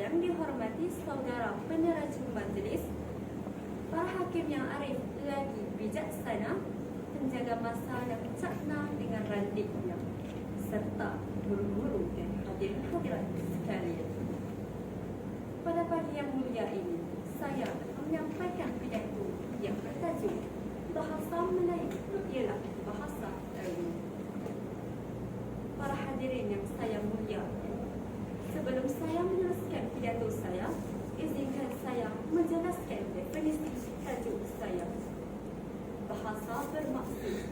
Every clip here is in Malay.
yang dihormati saudara peneraju majlis, para hakim yang arif lagi bijaksana, penjaga masa yang cakna dengan randiknya, serta guru-guru dan hadirin hadirat sekalian. Pada pagi yang mulia ini, saya menyampaikan pidato yang bertajuk Bahasa Melayu ialah bahasa ilmu. Para hadirin yang saya muliakan, sebelum saya meneruskan pidato saya, izinkan saya menjelaskan definisi tajuk saya. Bahasa bermaksud.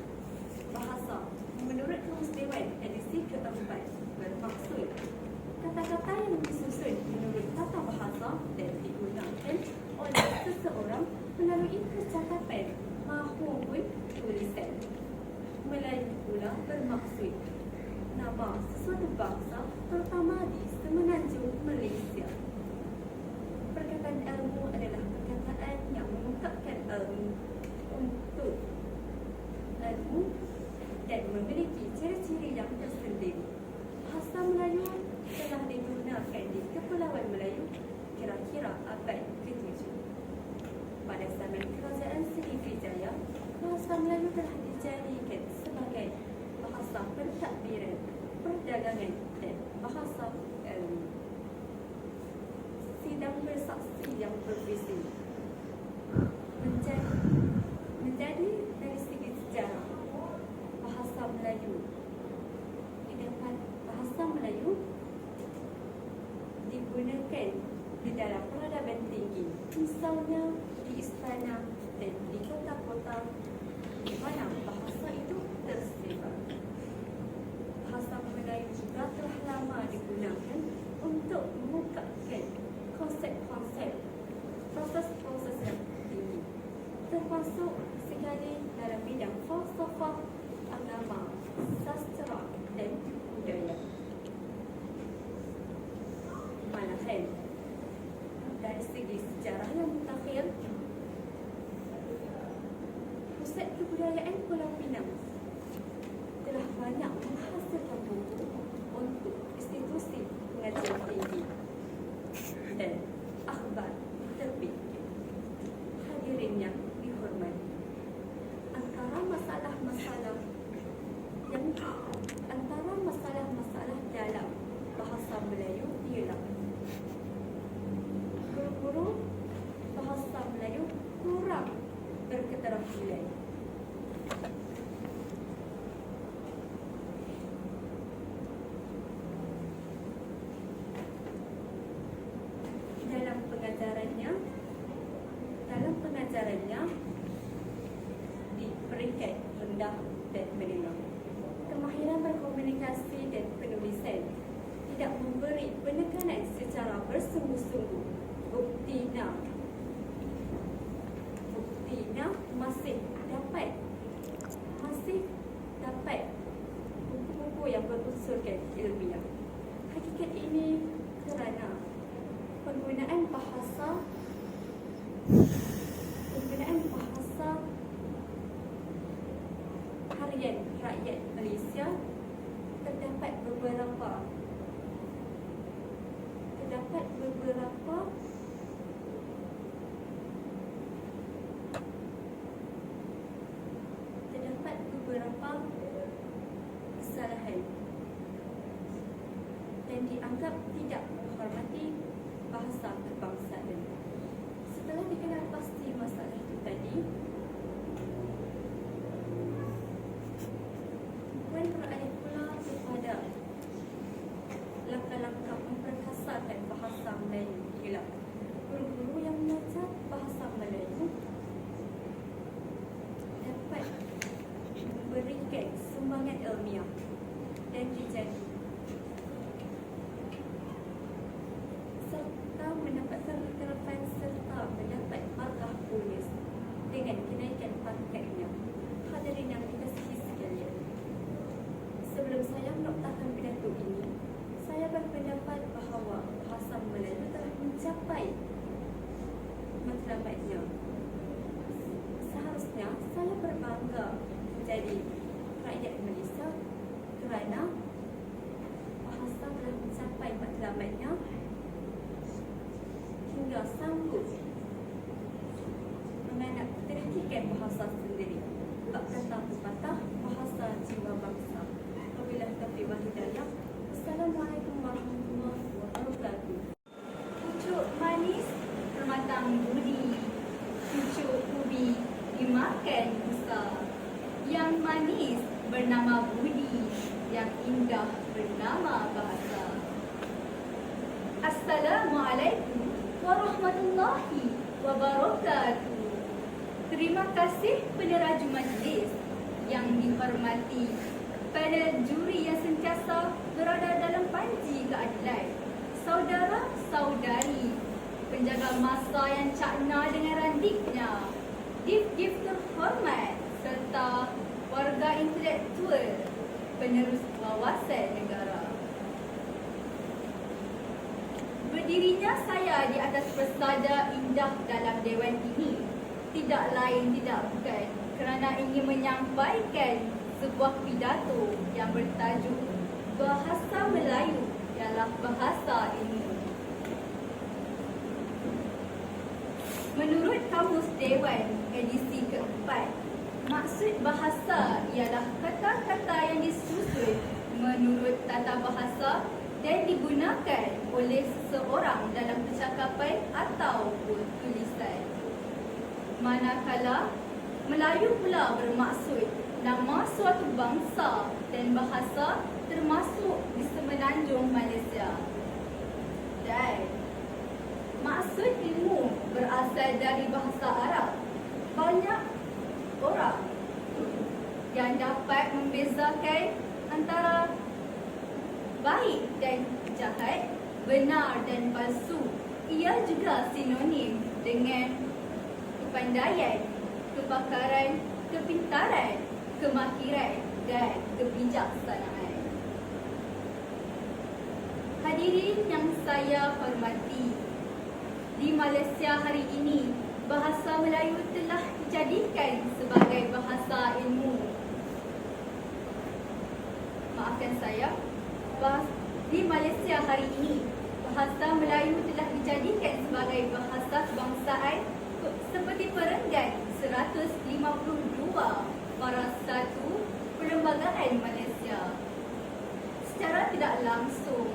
Bahasa menurut Kamus Dewan edisi keempat bermaksud kata-kata yang disusun menurut tata bahasa dan digunakan oleh seseorang melalui percakapan maupun tulisan. Melayu pula bermaksud nama sesuatu bangsa, terutama di semenanjung Malaysia. Perkataan ilmu adalah perkataan yang mengungkapkan ilmu untuk ilmu dan memiliki ciri-ciri yang tersendiri. Bahasa Melayu telah digunakan di Kepulauan Melayu kira-kira abad ke-7. Pada zaman Kerajaan Srivijaya, bahasa Melayu telah dijadikan sebagai bahasa pentadbiran, perdagangan dan bahasa ilmu. Sidang bersaksi yang berbeza menjadi dari segi sejarah bahasa Melayu. Bahasa Melayu digunakan di dalam peradaban tinggi, misalnya di istana dan di kota-kota di mana bahasa itu tersebar. Bahasa Melayu juga telah lama digunakan untuk mengungkapkan konsep-konsep, proses-proses yang tinggi, termasuk sekali dalam bidang falsafah, agama, sastra dan budaya. Malahan, dari segi sejarah yang mutakhir, pusat kebudayaan Pulau Pinang telah banyak menghasilkan buku untuk institusi pengajian tinggi dan akhbar terbit. Hadirin yang dihormati, antara masalah-masalah dalam bahasa Melayu ialah guru-guru bahasa Melayu kurang berketerampilan. Dalam pengajarannya di peringkat rendah dan menengah, kemahiran berkomunikasi dan penulisan tidak memberi penekanan secara bersungguh-sungguh. Buktinya masih dapat buku-buku yang berunsurkan ilmiah. Hakikat ini kerana penggunaan bahasa harian rakyat Malaysia terdapat beberapa kesalahan dan dianggap tidak menghormati bahasa kebangsaan. Setelah dikenal pasti masalah itu tadi, Puan beralih pula kepada langkah-langkah memperkasakan bahasa Melayu ialah guru-guru yang mengajar bahasa Melayu dapat memberikan sumbangan ilmiah dan dijadi serta mendapatkan iktirafan serta mendapat markah polis dengan kenaikan pangkatnya. Hadirin yang dikasihi sekalian, sebelum saya menoktakan pidato ini, saya berpendapat bahawa bahasa Melayu telah mencapai matlamatnya. Seharusnya saya berbangga menjadi rakyat Malaysia kerana bahasa telah mencapai matlamatnya bernama budi, yang indah bernama bahasa. Assalamualaikum warahmatullahi wabarakatuh. Terima kasih peneraju majlis yang dihormati, panel juri yang sentiasa berada dalam panji keadilan, saudara-saudari, penjaga masa yang cakna dengan randiknya, div-div terhormat, serta warga intelektual, penerus wawasan negara. Berdirinya saya di atas persada indah dalam dewan ini tidak lain tidak bukan kerana ingin menyampaikan sebuah pidato yang bertajuk Bahasa Melayu ialah bahasa ilmu. Menurut Kamus Dewan edisi keempat, maksud bahasa ialah kata-kata yang disusun menurut tata bahasa dan digunakan oleh seseorang dalam percakapan ataupun tulisan. Manakala Melayu pula bermaksud nama suatu bangsa dan bahasa termasuk di semenanjung Malaysia. Dan maksud ilmu berasal dari bahasa Arab. Banyak orang yang dapat membezakan antara baik dan jahat, benar dan palsu. Ia juga sinonim dengan kepandaian, kepakaran, kepintaran, kemahiran dan kebijaksanaan. Hadirin yang saya hormati, di Malaysia hari ini, bahasa Melayu telah dijadikan sebagai bahasa ilmu. Maafkan saya, di Malaysia hari ini, bahasa Melayu telah dijadikan sebagai bahasa kebangsaan seperti perenggan 152 para satu perlembagaan Malaysia. Secara tidak langsung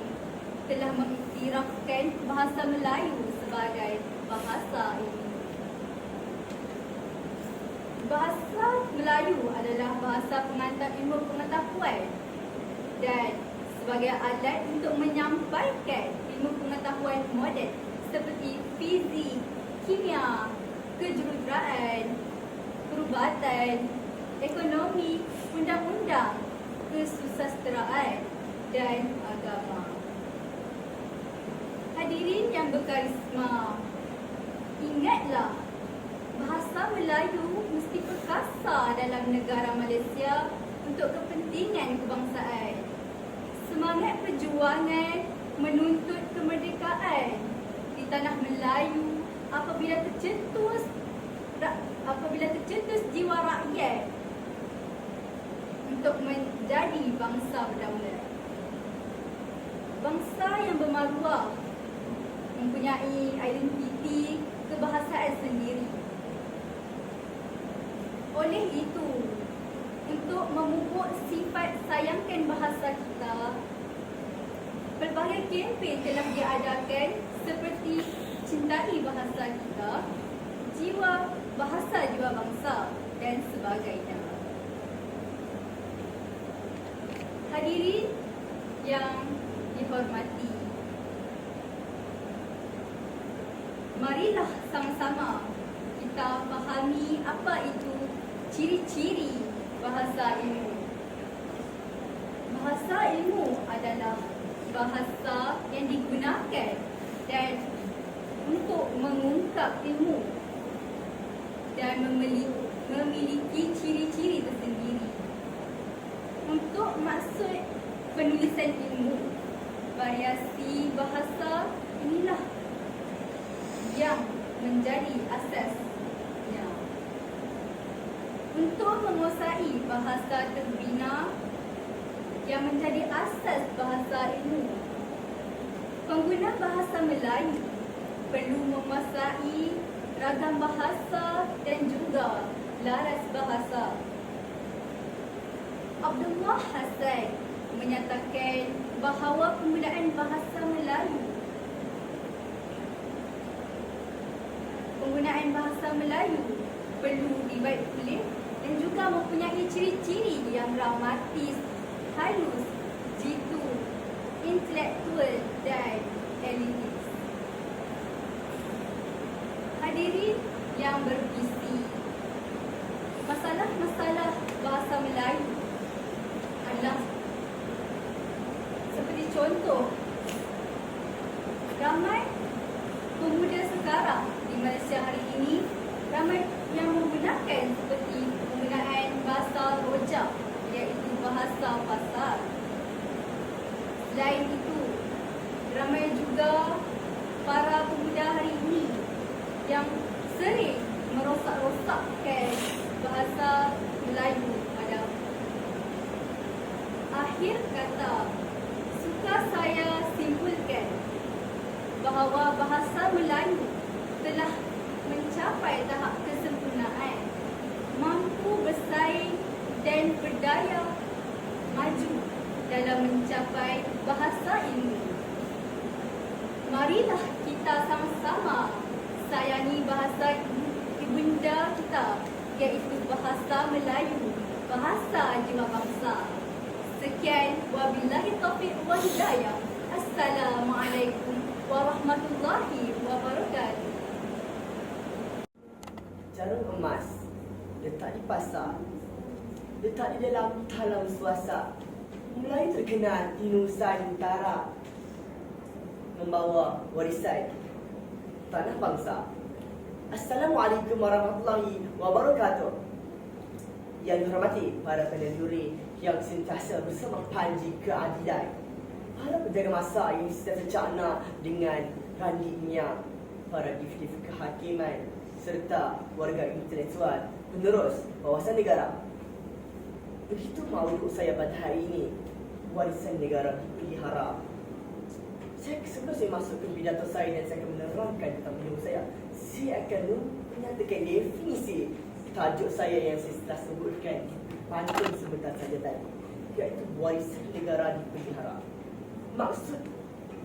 telah mengiktirafkan bahasa Melayu sebagai bahasa ilmu. Bahasa Melayu adalah bahasa pengantar ilmu pengetahuan dan sebagai alat untuk menyampaikan ilmu pengetahuan moden seperti fizik, kimia, kejuruteraan, perubatan, ekonomi, undang-undang, kesusasteraan dan agama. Hadirin yang berkarisma, ingatlah bahasa Melayu mesti perkasa dalam negara Malaysia untuk kepentingan kebangsaan. Semangat perjuangan menuntut kemerdekaan di tanah Melayu apabila tercetus jiwa rakyat untuk menjadi bangsa berdaulat. Bangsa yang bermaruah mempunyai identiti kebahasaan sendiri. Oleh itu, untuk memupuk sifat sayangkan bahasa kita, pelbagai kempen telah diadakan seperti cintai bahasa kita, jiwa bahasa jiwa bangsa dan sebagainya. Hadirin yang dihormati, marilah sama-sama kita fahami apa itu ciri-ciri bahasa ilmu. Bahasa ilmu adalah bahasa yang digunakan dan untuk mengungkap ilmu dan memiliki ciri-ciri tersendiri. Untuk maksud penulisan ilmu, variasi bahasa inilah yang menjadi asasnya. Untuk menguasai bahasa terbina yang menjadi asas bahasa ilmu, pengguna bahasa Melayu perlu menguasai ragam bahasa dan juga laras bahasa. Abdullah Hassan menyatakan bahawa penggunaan bahasa Melayu perlu dibuat oleh dan juga mempunyai ciri-ciri yang dramatis, halus, jitu, intelektual dan elitis. Hadirin yang bervisi, masalah-masalah bahasa Melayu adalah seperti contoh, ramai pemuda sekarang di Malaysia hari ini ramai yang menggunakan seperti penggunaan bahasa rojak, iaitu bahasa pasar. Selain itu, ramai juga para pemuda hari ini yang sering merosak-rosakkan bahasa Melayu pada akhir kata. Suka saya simpulkan bahawa bahasa Melayu telah mencapai tahap kesempurnaan, mampu bersaing dan berdaya maju dalam mencapai bahasa ilmu. Marilah kita sama-sama sayangi bahasa ibunda kita, iaitu bahasa Melayu, bahasa jiwa bangsa. Sekian, wabillahi taufiq wal hidayah. Assalamualaikum warahmatullahi wabarakatuh. Jarum emas letak di pasar, letak di dalam talam swasta. Mulai terkenal di Nusantara, membawa warisan tanah bangsa. Assalamualaikum warahmatullahi wabarakatuh. Yang dihormati para pendiri yang sentiasa bersama panji keadilan, para penjaga masa yang sentiasa cakna dengan randinya para div-div kehakiman, serta warga intelektual penerus wawasan negara. Begitu maudu saya pada hari ini, warisan negara dipelihara. Sebelum saya masuk ke pidato saya dan saya akan menerangkan tentang ilmu saya akan menyatakan definisi tajuk saya yang saya telah sebutkan pantun sebentar saja tadi, iaitu warisan negara dipelihara. Maksud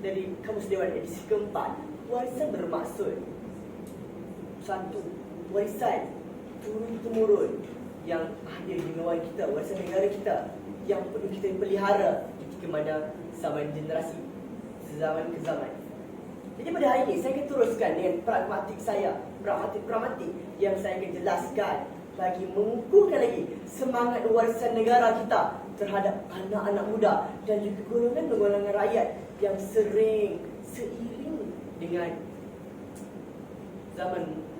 dari Kamus Dewan edisi keempat, warisan bermaksud satu, warisan turun-temurun yang ada di bawah kita, warisan negara kita yang perlu kita pelihara ketika mana zaman generasi, zaman ke zaman. Jadi pada hari ini saya akan teruskan dengan pragmatik saya, pragmatik yang saya akan jelaskan bagi mengukuhkan lagi semangat warisan negara kita terhadap anak-anak muda dan juga golongan-golongan rakyat yang sering seiring dengan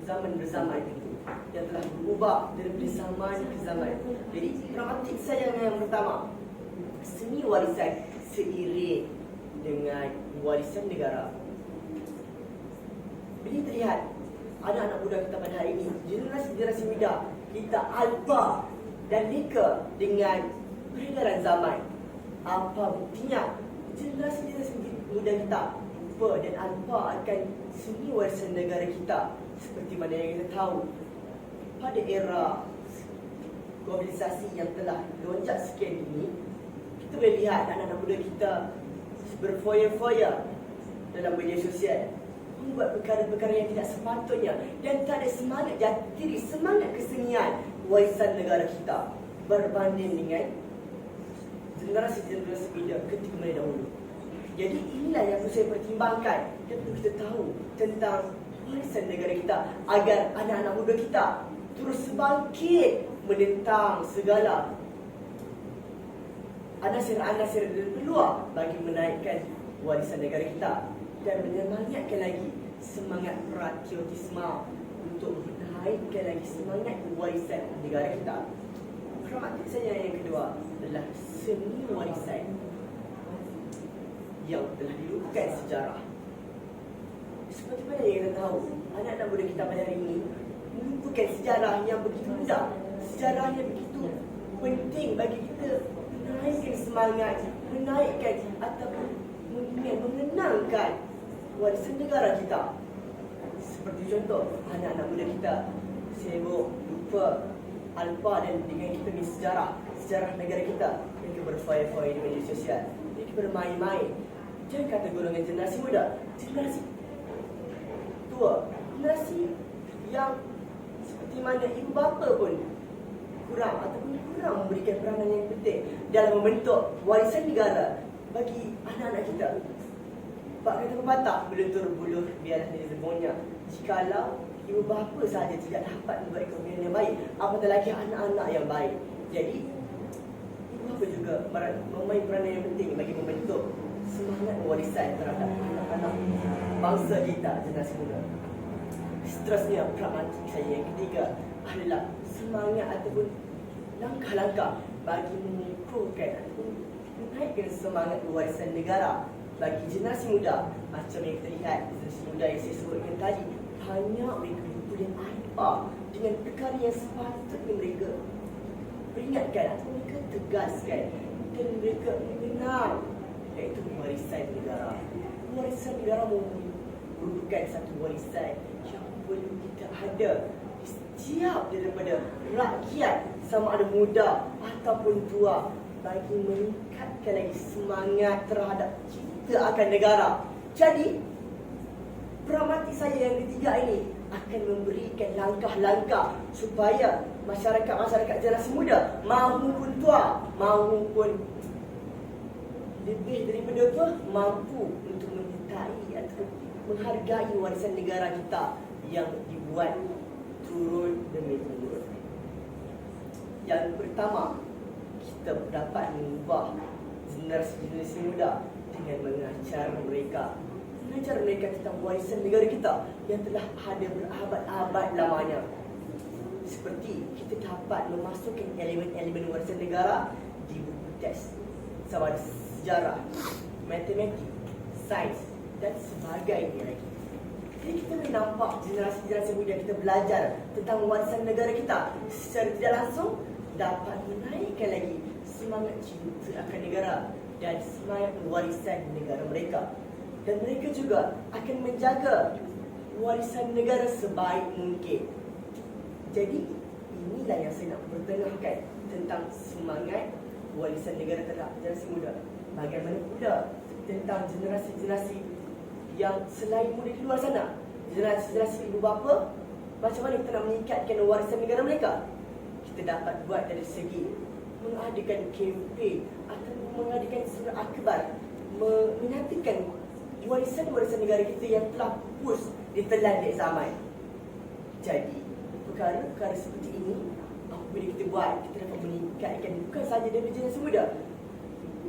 zaman berzaman itu yang telah berubah dari zaman ke zaman. Jadi pragmatik saya yang pertama, seni warisan seiring dengan warisan negara. Jadi terlihat anak-anak muda kita pada hari ini, generasi muda kita alpa dan leka dengan peredaran zaman. Apa buktinya? Generasi muda kita lupa dan alpa akan seni warisan negara kita. Seperti mana yang kita tahu, pada era globalisasi yang telah lonjak sekian ini, kita boleh lihat anak-anak muda kita berfoya-foya dalam media sosial, membuat perkara-perkara yang tidak sepatutnya dan tak ada semangat jati diri, semangat kesenian warisan negara kita berbanding dengan generasi-generasi muda ketika mereka dahulu. Jadi inilah yang perlu saya pertimbangkan dan perlu kita tahu tentang warisan negara kita agar anak-anak muda kita terus bangkit menentang segala anasir-anasir dan peluang bagi menaikkan warisan negara kita dan menyemangatkan lagi semangat patriotisme untuk menaikkan lagi semangat warisan negara kita. Pragmatik saya yang kedua adalah seni warisan yang telah dilupakan sejarah. Seperti mana yang kita tahu, anak-anak muda kita pada hari ini melupakan sejarah yang begitu mudah, sejarah yang begitu penting bagi kita menaikkan semangat, menaikkan ataupun mengenangkan warisan negara kita. Seperti contoh, anak-anak muda kita sibuk lupa alpa dan dengan kita punya sejarah negara kita. Mereka berfoya-foya di media sosial, mereka bermain-main. Jangan kata golongan generasi muda, generasi tua, generasi yang seperti mana ibu bapa pun kurang ataupun kurang memberikan peranan yang penting dalam membentuk warisan negara bagi anak-anak kita. Pak kata pepatah, belum buluh biarlah dia berbunyi. Jikalau ibu bapa sahaja tidak dapat membuat kemudian yang baik, apatah lagi anak-anak yang baik. Jadi ibu bapa juga memain peranan yang penting bagi membentuk semangat warisan terhadap anak-anak bangsa kita generasi muda. Seterusnya, pragmatik saya yang ketiga adalah semangat ataupun langkah-langkah bagi mengukuhkan ataupun menaikkan semangat warisan negara bagi generasi muda. Macam yang kita lihat, generasi muda yang saya sebutkan tadi, banyak mereka boleh apa dengan perkara yang sepatutnya mereka peringatkan atau mereka tegaskan dan mereka mengenal, iaitu warisan negara. Warisan negara merupakan satu warisan yang perlu kita ada di setiap daripada rakyat, sama ada muda ataupun tua, bagi meningkatkan lagi semangat terhadap cinta akan negara. Jadi, pragmatik saya yang ketiga ini akan memberikan langkah-langkah supaya masyarakat generasi muda maupun tua, maupun lebih daripada apa, mampu untuk menyertai atau menghargai warisan negara kita yang dibuat turun demi turun. Yang pertama, kita dapat mengubah generasi muda dengan mengajar mereka tentang warisan negara kita yang telah ada berabad-abad lamanya. Seperti kita dapat memasukkan elemen-elemen warisan negara di buku teks, sama ada sejarah, matematik, sains dan sebagainya lagi. Jadi kita boleh nampak generasi muda kita belajar tentang warisan negara kita secara tidak langsung dapat menaikkan lagi semangat cinta akan negara dan semangat warisan negara mereka. Dan mereka juga akan menjaga warisan negara sebaik mungkin. Jadi inilah yang saya nak pertengahkan tentang semangat warisan negara terhadap generasi muda. Bagaimana pula tentang generasi-generasi yang selain muda di luar sana, generasi ibu bapa, macam mana kita nak meningkatkan warisan negara mereka? Kita dapat buat dari segi mengadakan kempen atau mengadakan surah akbar, menyatakan warisan negara kita yang telah pupus ditelan di zaman. Jadi perkara-perkara seperti ini apabila kita buat, kita dapat meningkatkan bukan sahaja dari generasi muda,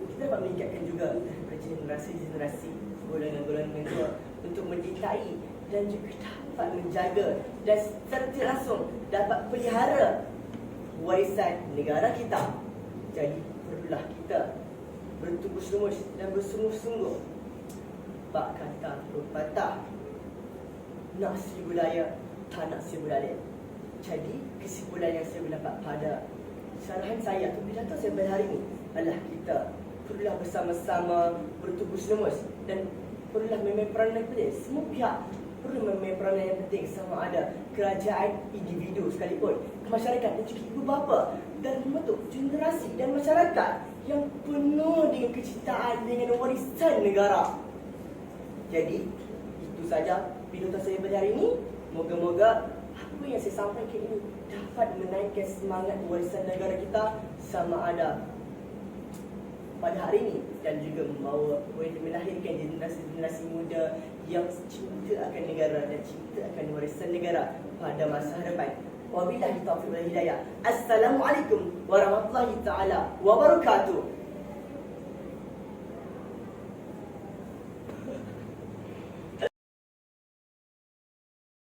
kita dapat meningkatkan juga daripada generasi golongan-golongan tua untuk mencintai dan juga dapat menjaga dan secara tidak langsung dapat pelihara warisan negara kita. Jadi perlulah kita bertukus lumus dan bersungguh-sungguh. Pak kata pepatah, nak seribu budaya, tak nak seribu budaya. Jadi kesimpulan yang saya dapat pada syarahan saya atau pidato saya pada hari ini adalah kita perlulah bersama-sama bertukus lumus dan perlulah memain peranan yang penting. Semua pihak perlu memain peranan yang penting, sama ada kerajaan, individu sekalipun, masyarakat dan juga ibu bapa, dan membentuk generasi dan masyarakat yang penuh dengan kecintaan dengan warisan negara. Jadi itu saja pidato saya pada hari ini. Moga-moga apa yang saya sampaikan ini dapat menaikkan semangat warisan negara kita sama ada pada hari ini dan juga melahirkan generasi muda yang cinta akan negara dan cinta akan warisan negara pada masa hadapan. Wabillahi taufiq wal hidayah. Assalamualaikum warahmatullahi taala wabarakatuh.